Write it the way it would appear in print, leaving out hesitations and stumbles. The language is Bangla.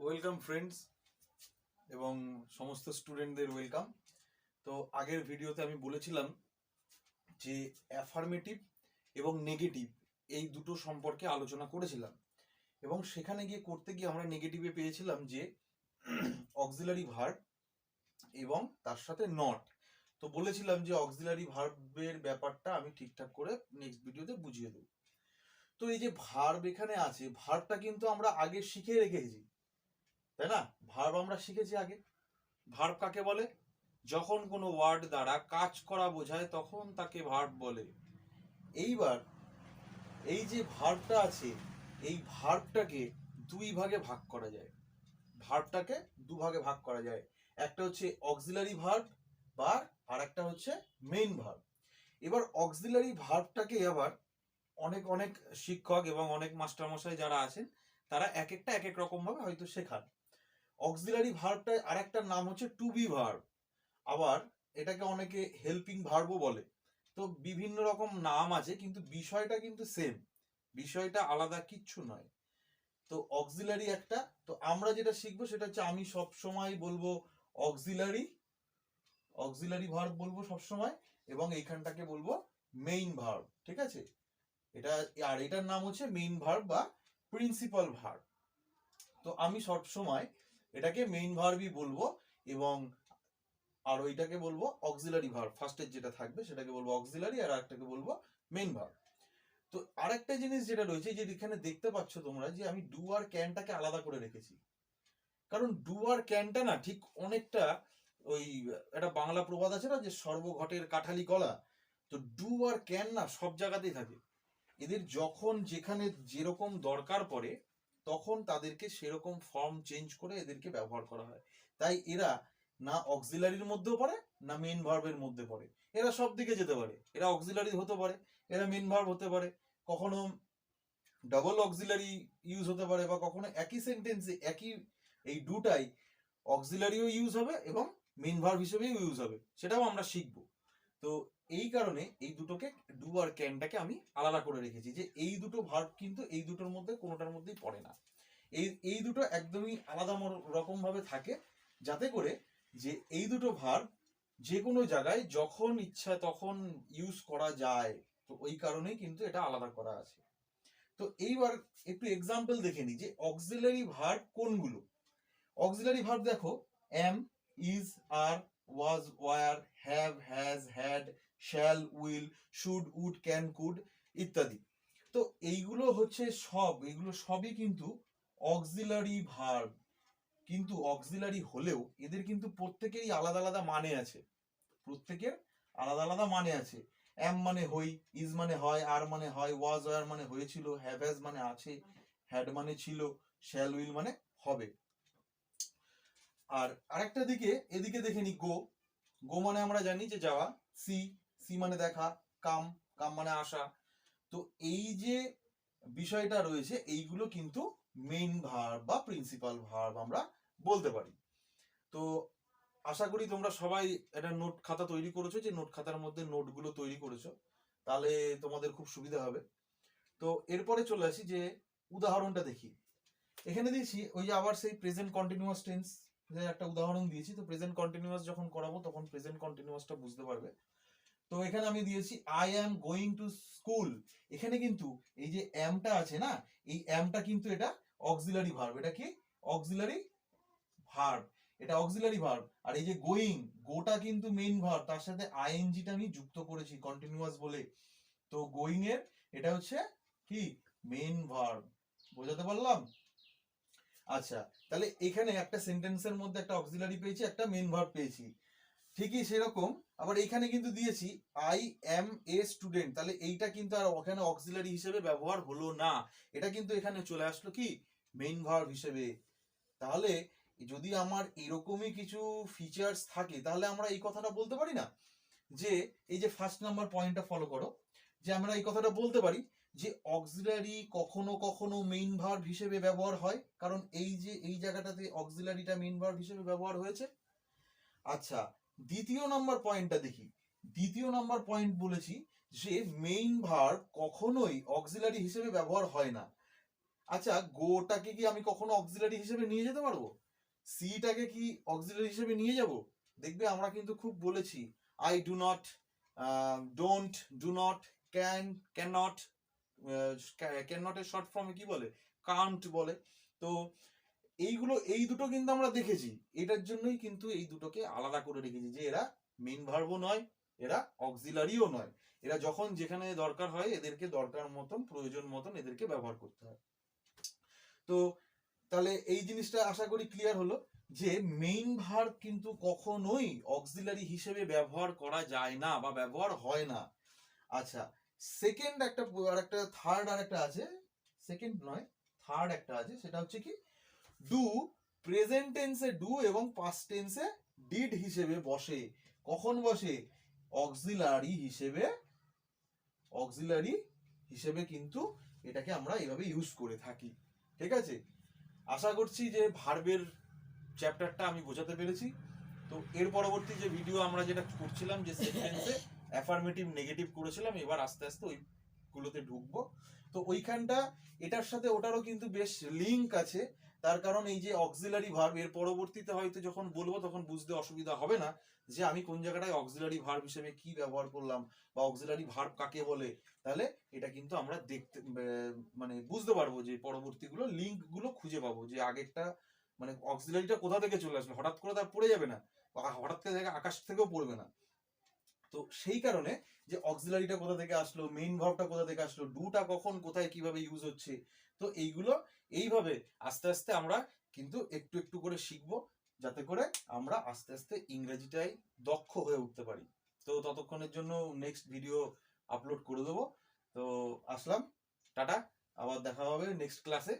ওয়েলকাম ফ্রেন্ডস এবং সমস্ত স্টুডেন্টদের ওয়েলকাম। তো আগের ভিডিওতে আমি বলেছিলাম যে অ্যাফার্মেটিভ এবং নেগেটিভ এই দুটো সম্পর্কে আলোচনা করেছিলাম, এবং সেখানে গিয়ে করতে গিয়ে আমরা নেগেটিভে পেয়েছিলাম যে অক্সিলারি ভার্ব এবং তার সাথে নট। তো বলেছিলাম যে অক্সিলারি ভার্বের ব্যাপারটা আমি ঠিকঠাক করে নেক্সট ভিডিওতে বুঝিয়ে দেব। তো এই যে ভার্ব এখানে আছে, ভার্বটা কিন্তু আমরা আগে শিখে রেখেছি, তাই না? ভার্ব আমরা শিখেছি আগে। ভার্ব কাকে বলে? যখন কোনো ওয়ার্ড দ্বারা কাজ করা বোঝায় তখন তাকে ভার্ব বলে। এইবার এই যে ভার্বটা আছে, এই ভার্বটাকে দুই ভাগে ভাগ করা যায়। ভার্বটাকে দুভাগে ভাগ করা যায়, একটা হচ্ছে অক্সিলারি ভার্ব বা আর একটা হচ্ছে মেইন ভার্ব। এবার অক্সিলারি ভার্বটাকে আবার অনেক অনেক শিক্ষক এবং অনেক মাস্টারমশাই যারা আছেন তারা এক একটা এক এক রকম ভাবে হয়তো শেখান। অক্সিলারি ভার্বটার আরেকটা নাম হচ্ছে টু বি ভার্ব, আবার এটাকে অনেকে হেল্পিং ভার্বও বলে। তো বিভিন্ন রকম নাম আছে, কিন্তু বিষয়টা কিন্তু সেম, বিষয়টা আলাদা কিচ্ছু নয়। তো অক্সিলারি একটা, তো আমরা যেটা শিখবো সেটা হচ্ছে আমি সব সময় বলবো অক্সিলারি অক্সিলারি ভার্ব বলবো সব সময়, এবং এইখানটাকে বলবো মেইন ভার্ব। ঠিক আছে? এটা আর এটার নাম হচ্ছে মেইন ভার্ব বা প্রিন্সিপাল ভার্ব। তো আমি সব সময় এটাকে মেইন ভার্বই বলবো, এবং আর ওইটাকে বলবো অক্সিলারি ভার্ব। ফার্স্টের যেটা থাকবে সেটাকে বলবো অক্সিলারি, আর একটাকে বলবো মেইন ভার্ব। তো আরেকটা জিনিস যেটা রয়েছে, যে এখানে দেখতে পাচ্ছ তোমরা যে আমি ডু আর ক্যানটাকে আলাদা করে রেখেছি, কারণ ডু আর ক্যানটা না ঠিক অনেকটা ওই একটা বাংলা প্রবাদ আছে না, যে সর্বঘটের কাঠালি কলা। তো ডু আর ক্যান না সব জায়গাতেই থাকে, এদের যখন যেখানে যেরকম দরকার পড়ে তখন তাদেরকে সেরকম ফর্ম চেঞ্জ করে এদেরকে ব্যবহার করা হয়। তাই এরা না অক্সিলারির মধ্যেও পড়ে না মেইন ভার্বের মধ্যে পড়ে, এরা সব দিকে যেতে পারে। এরা অক্সিলারি হতে পারে, এরা মেইন ভার্ব হতে পারে, কখনো ডাবল অক্সিলারি ইউজ হতে পারে, বা কখনো একই সেন্টেন্সে একই এই দুটাই অক্সিলারিও ইউজ হবে এবং মেইন ভার্ব হিসেবেও ইউজ হবে, সেটাও আমরা শিখবো। তো এই কারণে এই দুটোকে ডু আর ক্যানটাকে আমি আলাদা করে রেখেছি, যে এই দুটো ভার্ব কিন্তু এই দুটোর মধ্যে কোনোটার মধ্যেই পড়ে না। এই দুটো একদমই আলাদা রকম ভাবে থাকে, যাতে করে যে এই দুটো ভার্ব যে কোনো জায়গায় যখন ইচ্ছা তখন ইউজ করা যায়। তো ওই কারণেই কিন্তু এটা আলাদা করা আছে। তো এইবার একটু এক্সাম্পল দেখে নিই যে অক্সিলারি ভার্ব কোনগুলো। অক্সিলারি ভার্ব দেখো, am, is, are, was, were, have, has, had, shall, will, should, would, can, could ইত্যাদি। তো এগুলো সবই কিন্তু অক্সিলারি ভার্ব, কিন্তু অক্সিলারি হলেও এদের কিন্তু প্রত্যেকেরই আলাদা আলাদা মানে আছে। প্রত্যেকের আলাদা আলাদা মানে আছে। এম মানে হই, ইজ মানে হয়, আর মানে হয়, ওয়াজ ওয়ার মানে হয়েছিল, হ্যাভ হ্যাজ মানে আছে, হ্যাড মানে ছিল, শ্যাল উইল মানে হবে। আর আরেকটা এদিকে দেখে নি গো। গো মানে আমরা জানি যে যাওয়া, সি, সি মানে দেখা, কাম, কাম মানে আসা। তো এই যে বিষয়টা রয়েছে এইগুলো কিন্তু মেইন ভার্ব বা প্রিন্সিপাল ভার্ব আমরা বলতে পারি। তো আশা করি তোমরা সবাই একটা নোট খাতা তৈরি করেছো, যে নোট খাতার মধ্যে নোটগুলো তৈরি করেছো, তাহলে তোমাদের খুব সুবিধা হবে। তো এরপরে চলে আসি যে উদাহরণটা দেখি। এখানে দিয়েছি ওই যে আবার সেই প্রেজেন্ট কন্টিনিউয়াস টেন্স একটা উদাহরণ দিয়েছি। তো প্রেজেন্ট কন্টিনিউয়াস যখন করাবো তখন প্রেজেন্ট কন্টিনিউয়াসটা বুঝতে পারবে। তো এখানে আমি দিয়েছি I am going to school. এখানে কিন্তু এই যে অ্যামটা আছে না, এই অ্যামটা কিন্তু এটা অক্সিলারি ভার্ব। এটা কি? Auxiliary verb. এটা অক্সিলারি ভার্ব। আর এই যে গোয়িং, গোটা কিন্তু মেইন ভার্ব, তার সাথে আইএনজিটা আমি যুক্ত করেছি কন্টিনিউয়াস বলে। তো গোয়িং এর এটা হচ্ছে কি? Main verb. বোঝাতে পারলাম? আচ্ছা, তাহলে এখানে একটা সেন্টেন্সের মধ্যে একটা অক্সিলারি পেয়েছি, একটা মেইন ভার্ব পেয়েছি। ঠিকই সেরকম আবার এখানে কিন্তু দিয়েছি আই এম এ স্টুডেন্ট। তাহলে এইটা কিন্তু আর ওখানে অক্সিলারি হিসেবে ব্যবহার হলো না, এটা কিন্তু এখানে চলে আসলো কি? মেইন ভার্ব হিসেবে। তাহলে যদি আমার এরকমই কিছু ফিচার্স থাকে তাহলে আমরা এই কথাটা বলতে পারি না, যে এই যে ফার্স্ট নাম্বার পয়েন্টটা ফলো করো, যে আমরা এই কথাটা বলতে পারি যে অক্সিলারি কখনো কখনো মেইন ভার্ব হিসেবে ব্যবহার হয়, কারণ এই যে এই জায়গাটাতে অক্সিলারিটা মেইন ভার্ব হিসেবে ব্যবহার হয়েছে। আচ্ছা, দ্বিতীয় নাম্বার পয়েন্টটা দেখি। দ্বিতীয় নাম্বার পয়েন্ট বলেছি যে মেইন ভার্ব কখনোই অক্সিলারি হিসেবে ব্যবহার হয় না। আচ্ছা, গোটাকে কি আমি কখনো অক্সিলারি হিসেবে নিয়ে যেতে পারবো? সিটাকে কি অক্সিলারি হিসেবে নিয়ে যাব? দেখবে আমরা কিন্তু খুব বলেছি I do not, don't, do not, can, can not, can not এর শর্ট ফর্মে কি বলে? কান্ট বলে। তো এইগুলো, এই দুটো কিন্তু আমরা দেখেছি, এটার জন্যই কিন্তু এই দুটোকে আলাদা করে রেখেছি যে এরা মেইন ভার্বও নয়, এরা অক্সিলারিও নয়। এরা যখন যেখানে দরকার হয় এদেরকে দরকার মতন, প্রয়োজন মতন এদেরকে ব্যবহার করতে হয়। তো তাহলে এই জিনিসটা আশা করি ক্লিয়ার হলো যে মেইন ভার্ব কিন্তু কখনোই অক্সিলারি হিসেবে ব্যবহার করা যায় না বা ব্যবহার হয় না। আচ্ছা, সেকেন্ড একটা আরেকটা থার্ড আরেকটা আছে, সেকেন্ড নয় থার্ড একটা আছে, সেটা হচ্ছে কি ডু প্রেজেন্ট টেন্সে ডু এবং পাস্ট টেন্সে ডিড হিসেবে বসে। কখন বসে? অক্সিলারি হিসেবে, অক্সিলারি হিসেবে কিন্তু এটাকে আমরা এইভাবে ইউজ করে থাকি। ঠিক আছে, আশা করছি যে ভার্বের চ্যাপ্টারটা আমি বোঝাতে পেরেছি। তো এর পরবর্তী যে ভিডিও আমরা যেটা করছিলাম যে সেন্টেন্সে অ্যাফার্মেটিভ নেগেটিভ করেছিলাম, এবার আস্তে আস্তে ওইগুলোতে ঢুকবো। তো ওইখানটা এটার সাথে ওটারও কিন্তু বেশ লিঙ্ক আছে, তার কারণ এই যে অক্সিলারি ভার্ব এর পরবর্তীতে হয়তো যখন বলবো তখন বুঝতে অসুবিধা হবে না যে আমি কোন জায়গাটায় অক্সিলারি ভার্ব হিসেবে কি ব্যবহার করলাম বা অক্সিলারি ভার্ব কাকে বলে। তাহলে এটা কিন্তু আমরা দেখতে মানে বুঝতে পারবো যে পরবর্তীগুলো লিঙ্ক গুলো খুঁজে পাবো যে আগেরটা মানে অক্সিলারিটা কোথা থেকে চলে আসলো, হঠাৎ করে তার পড়ে যাবে না, হঠাৎ করে আকাশ থেকেও পড়বে না। তো সেই কারণে যে অক্সিলারিটা কোথা থেকে আসলো, মেইন ভার্বটা কোথা থেকে আসলো, ডুটা কখন কোথায় কিভাবে ইউজ হচ্ছে, তো এইগুলো এইভাবে আস্তে আস্তে আমরা কিন্তু একটু একটু করে শিখবো, যাতে করে আমরা আস্তে আস্তে ইংরেজিটাই দক্ষ হয়ে উঠতে পারি। তো ততক্ষণের জন্য নেক্সট ভিডিও আপলোড করে দেবো। তো আসলাম, টাটা, আবার দেখা হবে নেক্সট ক্লাসে।